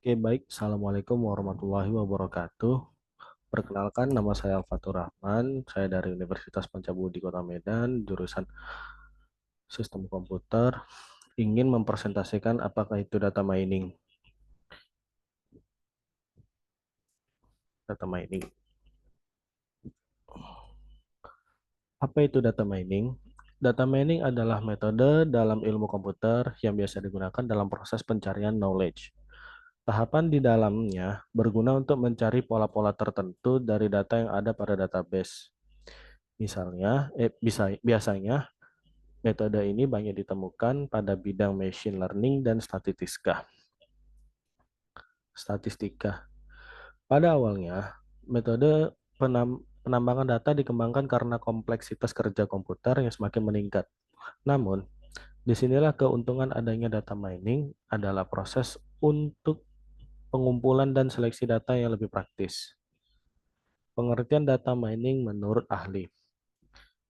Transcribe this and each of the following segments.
Oke, baik. Assalamualaikum warahmatullahi wabarakatuh. Perkenalkan, nama saya Al-Fatur Rahman. Saya dari Universitas Pancabudi Kota Medan, jurusan Sistem Komputer. Ingin mempresentasikan apakah itu data mining. Data mining. Apa itu data mining? Data mining adalah metode dalam ilmu komputer yang biasa digunakan dalam proses pencarian knowledge. Tahapan di dalamnya berguna untuk mencari pola-pola tertentu dari data yang ada pada database. Biasanya metode ini banyak ditemukan pada bidang machine learning dan statistika. Pada awalnya, metode penambangan data dikembangkan karena kompleksitas kerja komputer yang semakin meningkat. Namun, disinilah keuntungan adanya data mining adalah proses untuk pengumpulan dan seleksi data yang lebih praktis. Pengertian data mining menurut ahli.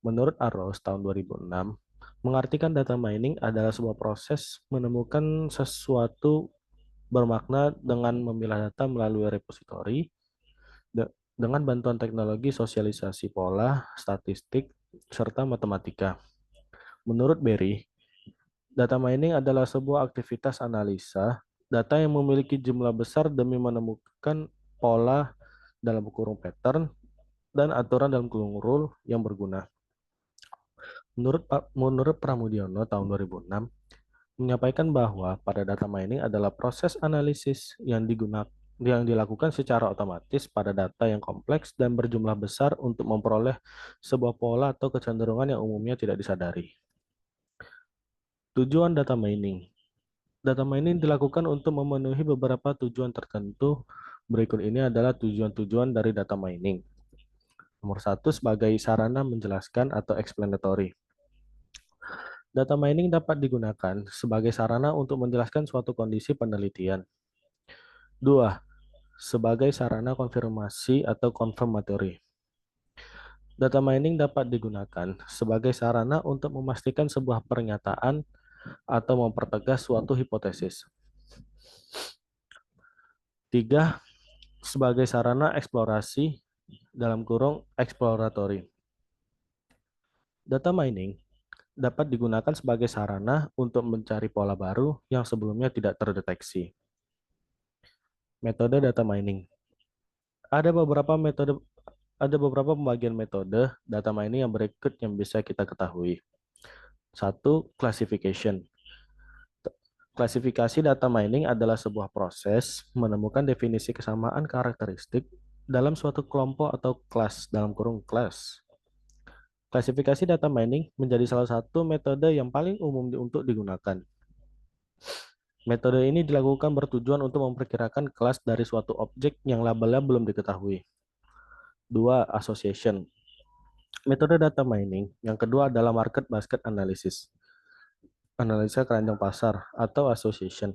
Menurut Arrows tahun 2006, mengartikan data mining adalah sebuah proses menemukan sesuatu bermakna dengan memilah data melalui repositori dengan bantuan teknologi sosialisasi pola, statistik, serta matematika. Menurut Berry, data mining adalah sebuah aktivitas analisa data yang memiliki jumlah besar demi menemukan pola dalam kurung pattern dan aturan dalam kurung rule yang berguna. Menurut Pramudiono tahun 2006, menyampaikan bahwa pada data mining adalah proses analisis yang dilakukan secara otomatis pada data yang kompleks dan berjumlah besar untuk memperoleh sebuah pola atau kecenderungan yang umumnya tidak disadari. Tujuan data mining. Data mining dilakukan untuk memenuhi beberapa tujuan tertentu. Berikut ini adalah tujuan-tujuan dari data mining. Nomor satu, sebagai sarana menjelaskan atau explanatory. Data mining dapat digunakan sebagai sarana untuk menjelaskan suatu kondisi penelitian. Dua, sebagai sarana konfirmasi atau confirmatory. Data mining dapat digunakan sebagai sarana untuk memastikan sebuah pernyataan atau mempertegas suatu hipotesis. Tiga, sebagai sarana eksplorasi dalam kurung exploratory. Data mining dapat digunakan sebagai sarana untuk mencari pola baru yang sebelumnya tidak terdeteksi. Metode data mining. Ada beberapa metode ada beberapa pembagian metode data mining yang berikut yang bisa kita ketahui. Satu, classification. Klasifikasi data mining adalah sebuah proses menemukan definisi kesamaan karakteristik dalam suatu kelompok atau kelas dalam kurung kelas. Klasifikasi data mining menjadi salah satu metode yang paling umum untuk digunakan. Metode ini dilakukan bertujuan untuk memperkirakan kelas dari suatu objek yang labelnya belum diketahui. Dua, association. Metode data mining yang kedua adalah market basket analysis, analisa keranjang pasar atau association.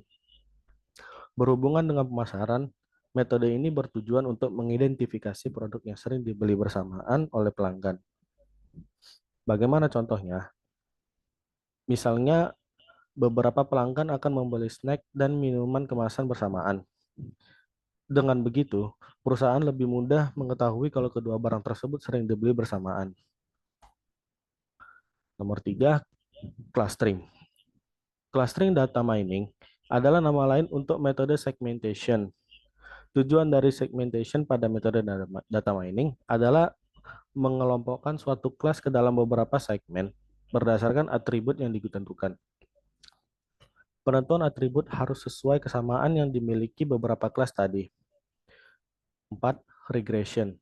Berhubungan dengan pemasaran, metode ini bertujuan untuk mengidentifikasi produk yang sering dibeli bersamaan oleh pelanggan. Bagaimana contohnya? Misalnya, beberapa pelanggan akan membeli snack dan minuman kemasan bersamaan. Dengan begitu, perusahaan lebih mudah mengetahui kalau kedua barang tersebut sering dibeli bersamaan. Nomor tiga, clustering. Clustering data mining adalah nama lain untuk metode segmentation. Tujuan dari segmentation pada metode data mining adalah mengelompokkan suatu kelas ke dalam beberapa segmen berdasarkan atribut yang ditentukan. Penentuan atribut harus sesuai kesamaan yang dimiliki beberapa kelas tadi. 4. Regression.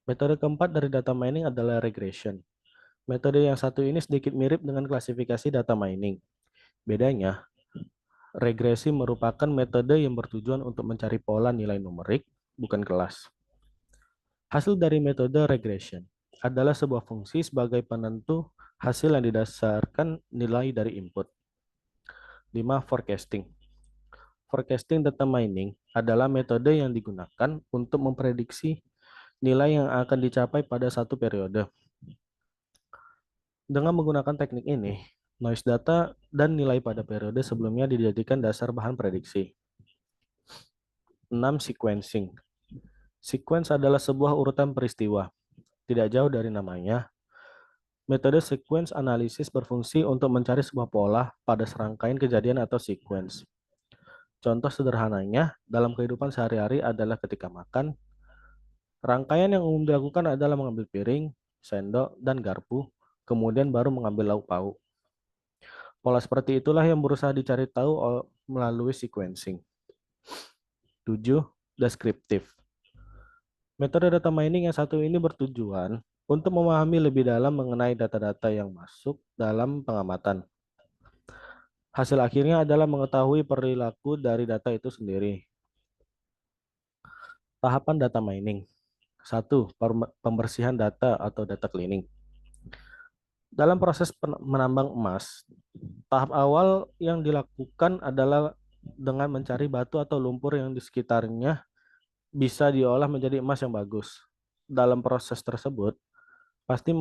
Metode keempat dari data mining adalah regression. Metode yang satu ini sedikit mirip dengan klasifikasi data mining. Bedanya, regresi merupakan metode yang bertujuan untuk mencari pola nilai numerik, bukan kelas. Hasil dari metode regression adalah sebuah fungsi sebagai penentu hasil yang didasarkan nilai dari input. 5. Forecasting. Forecasting data mining adalah metode yang digunakan untuk memprediksi nilai yang akan dicapai pada satu periode. Dengan menggunakan teknik ini, noise data dan nilai pada periode sebelumnya dijadikan dasar bahan prediksi. 6. Sequencing. Sequence adalah sebuah urutan peristiwa. Tidak jauh dari namanya, metode sequence analisis berfungsi untuk mencari sebuah pola pada serangkaian kejadian atau sequence. Contoh sederhananya dalam kehidupan sehari-hari adalah ketika makan, rangkaian yang umum dilakukan adalah mengambil piring, sendok, dan garpu, kemudian baru mengambil lauk pauk. Pola seperti itulah yang berusaha dicari tahu melalui sequencing. 7. Deskriptif. Metode data mining yang satu ini bertujuan untuk memahami lebih dalam mengenai data-data yang masuk dalam pengamatan. Hasil akhirnya adalah mengetahui perilaku dari data itu sendiri. Tahapan data mining. 1. Pembersihan data atau data cleaning. Dalam proses menambang emas, tahap awal yang dilakukan adalah dengan mencari batu atau lumpur yang di sekitarnya bisa diolah menjadi emas yang bagus. Dalam proses tersebut, pasti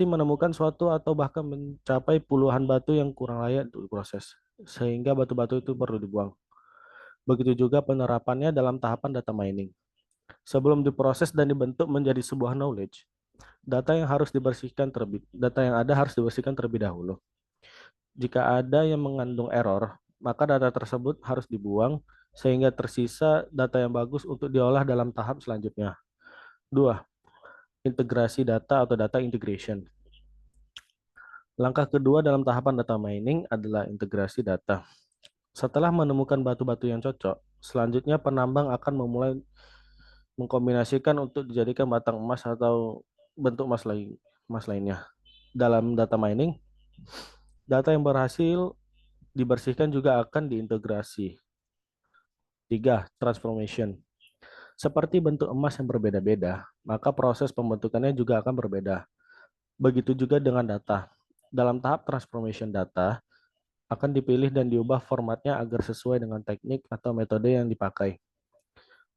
menemukan suatu atau bahkan mencapai puluhan batu yang kurang layak untuk diproses, sehingga batu-batu itu perlu dibuang. Begitu juga penerapannya dalam tahapan data mining. Sebelum diproses dan dibentuk menjadi sebuah knowledge, data yang ada harus dibersihkan terlebih dahulu. Jika ada yang mengandung error, maka data tersebut harus dibuang sehingga tersisa data yang bagus untuk diolah dalam tahap selanjutnya. 2. Integrasi data atau data integration. Langkah kedua dalam tahapan data mining adalah integrasi data. Setelah menemukan batu-batu yang cocok, selanjutnya penambang akan memulai mengkombinasikan untuk dijadikan batang emas atau bentuk emas lainnya. Dalam data mining, data yang berhasil dibersihkan juga akan diintegrasi. 3. Transformation. Seperti bentuk emas yang berbeda-beda, maka proses pembentukannya juga akan berbeda. Begitu juga dengan data. Dalam tahap transformation data, akan dipilih dan diubah formatnya agar sesuai dengan teknik atau metode yang dipakai.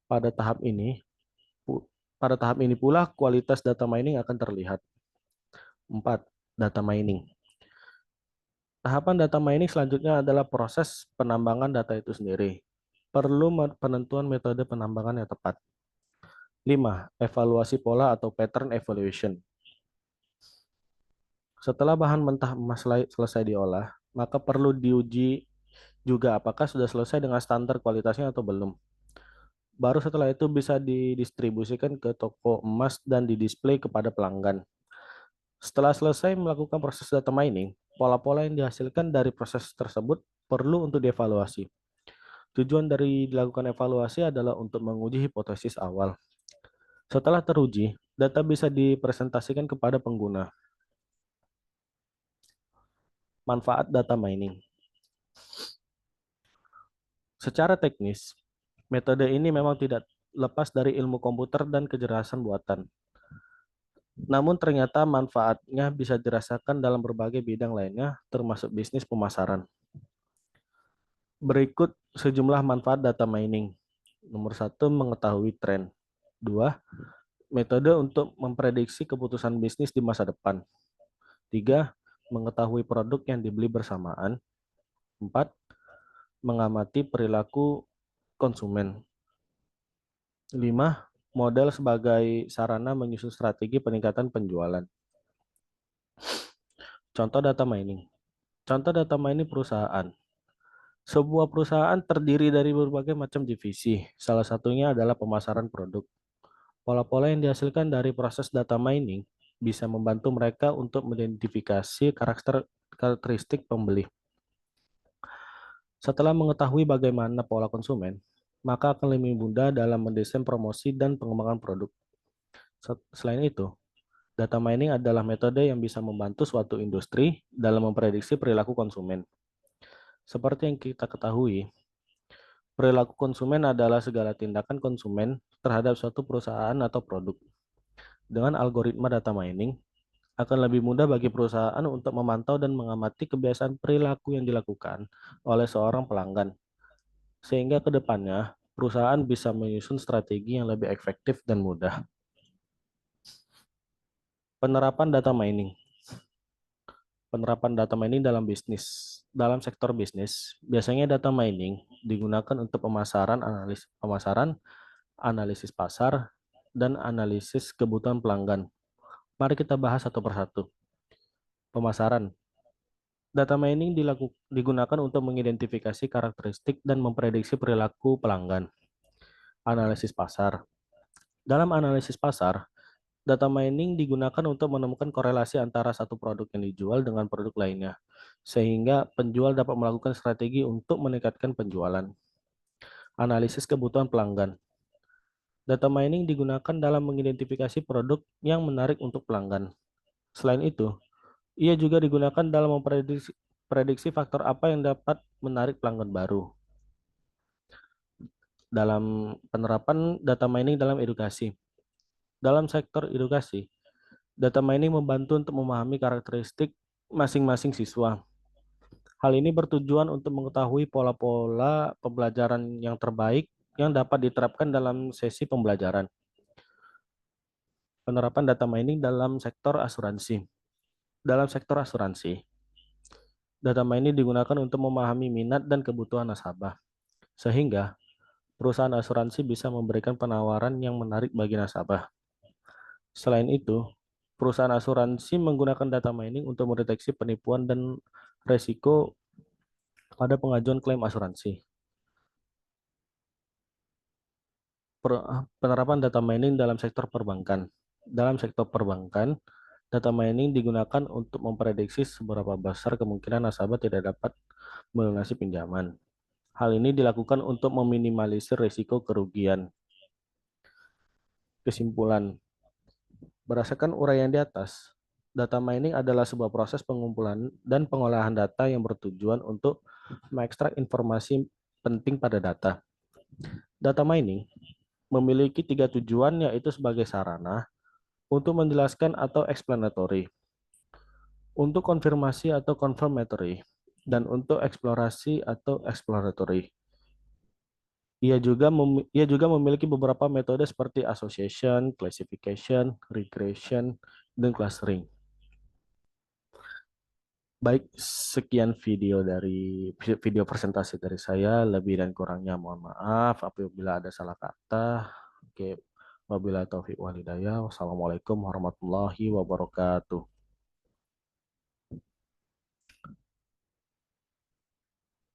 Pada tahap ini, pada tahap ini pula kualitas data mining akan terlihat. 4. Data mining. Tahapan data mining selanjutnya adalah proses penambangan data itu sendiri. Perlu penentuan metode penambangan yang tepat. 5. Evaluasi pola atau pattern evaluation. Setelah bahan mentah emas selesai diolah, maka perlu diuji juga apakah sudah selesai dengan standar kualitasnya atau belum. Baru setelah itu bisa didistribusikan ke toko emas dan didisplay kepada pelanggan. Setelah selesai melakukan proses data mining, pola-pola yang dihasilkan dari proses tersebut perlu untuk dievaluasi. Tujuan dari dilakukan evaluasi adalah untuk menguji hipotesis awal. Setelah teruji, data bisa dipresentasikan kepada pengguna. Manfaat data mining. Secara teknis, metode ini memang tidak lepas dari ilmu komputer dan kecerdasan buatan. Namun ternyata manfaatnya bisa dirasakan dalam berbagai bidang lainnya, termasuk bisnis pemasaran. Berikut sejumlah manfaat data mining. Nomor 1, mengetahui tren. 2, metode untuk memprediksi keputusan bisnis di masa depan. 3, mengetahui produk yang dibeli bersamaan. 4, mengamati perilaku konsumen. 5, model sebagai sarana menyusun strategi peningkatan penjualan. Contoh data mining. Contoh data mining perusahaan. Sebuah perusahaan terdiri dari berbagai macam divisi. Salah satunya adalah pemasaran produk. Pola-pola yang dihasilkan dari proses data mining bisa membantu mereka untuk mengidentifikasi karakteristik pembeli. Setelah mengetahui bagaimana pola konsumen, maka akan lebih mudah dalam mendesain promosi dan pengembangan produk. Selain itu, data mining adalah metode yang bisa membantu suatu industri dalam memprediksi perilaku konsumen. Seperti yang kita ketahui, perilaku konsumen adalah segala tindakan konsumen terhadap suatu perusahaan atau produk. Dengan algoritma data mining, akan lebih mudah bagi perusahaan untuk memantau dan mengamati kebiasaan perilaku yang dilakukan oleh seorang pelanggan. Sehingga ke depannya, perusahaan bisa menyusun strategi yang lebih efektif dan mudah. Penerapan data mining. Penerapan data mining dalam bisnis. Dalam sektor bisnis, biasanya data mining digunakan untuk pemasaran, analisis pasar, dan analisis kebutuhan pelanggan. Mari kita bahas satu persatu. Pemasaran. Data mining digunakan untuk mengidentifikasi karakteristik dan memprediksi perilaku pelanggan. Analisis pasar. Dalam analisis pasar, data mining digunakan untuk menemukan korelasi antara satu produk yang dijual dengan produk lainnya, sehingga penjual dapat melakukan strategi untuk meningkatkan penjualan. Analisis kebutuhan pelanggan. Data mining digunakan dalam mengidentifikasi produk yang menarik untuk pelanggan. Selain itu, ia juga digunakan dalam prediksi faktor apa yang dapat menarik pelanggan baru. Dalam penerapan data mining dalam edukasi. Dalam sektor edukasi, data mining membantu untuk memahami karakteristik masing-masing siswa. Hal ini bertujuan untuk mengetahui pola-pola pembelajaran yang terbaik yang dapat diterapkan dalam sesi pembelajaran. Penerapan data mining dalam sektor asuransi. Dalam sektor asuransi, data mining digunakan untuk memahami minat dan kebutuhan nasabah, sehingga perusahaan asuransi bisa memberikan penawaran yang menarik bagi nasabah. Selain itu, perusahaan asuransi menggunakan data mining untuk mendeteksi penipuan dan resiko pada pengajuan klaim asuransi. Penerapan data mining dalam sektor perbankan. Dalam sektor perbankan, data mining digunakan untuk memprediksi seberapa besar kemungkinan nasabah tidak dapat melunasi pinjaman. Hal ini dilakukan untuk meminimalisir risiko kerugian. Kesimpulan, berdasarkan uraian di atas, data mining adalah sebuah proses pengumpulan dan pengolahan data yang bertujuan untuk mengekstrak informasi penting pada data. Data mining memiliki tiga tujuan, yaitu sebagai sarana, untuk menjelaskan atau explanatory, untuk konfirmasi atau confirmatory, dan untuk eksplorasi atau exploratory. Ia juga memiliki beberapa metode seperti association, classification, regression, dan clustering. Baik, sekian video presentasi dari saya. Lebih dan kurangnya mohon maaf apabila ada salah kata. Oke, wabillahi taufiq wal hidayah. Wassalamualaikum warahmatullahi wabarakatuh.